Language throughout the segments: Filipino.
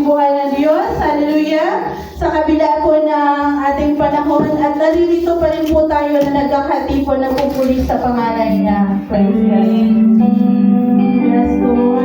buhay ng Diyos. Hallelujah! Sa kabila po ng ating panahon at naririto pa rin po tayo na nagkakati po nagpupuli sa pangalan niya. Praise God. Yes, Lord.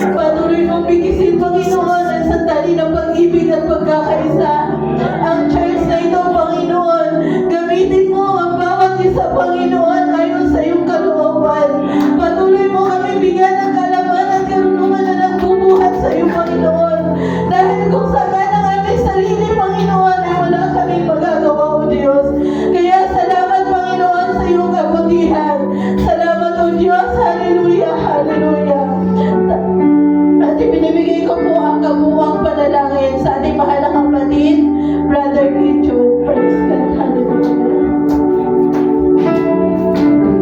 Patuloy mong bigisin, Panginoon, ang sandali ng pag-ibig at pagkakaisa. Ang church na ito, Panginoon, gamitin mo ang bawat isa, Panginoon, ayon sa iyong kalooban. Patuloy mo kami bigyan ng kalaman at karunungan na nagbubuhat sa iyo, Panginoon. Dahil kung saan ang aming sarili, Panginoon, ay wala kaming magagawa, O Diyos. Kaya salamat, Panginoon, sa iyong kabutihan.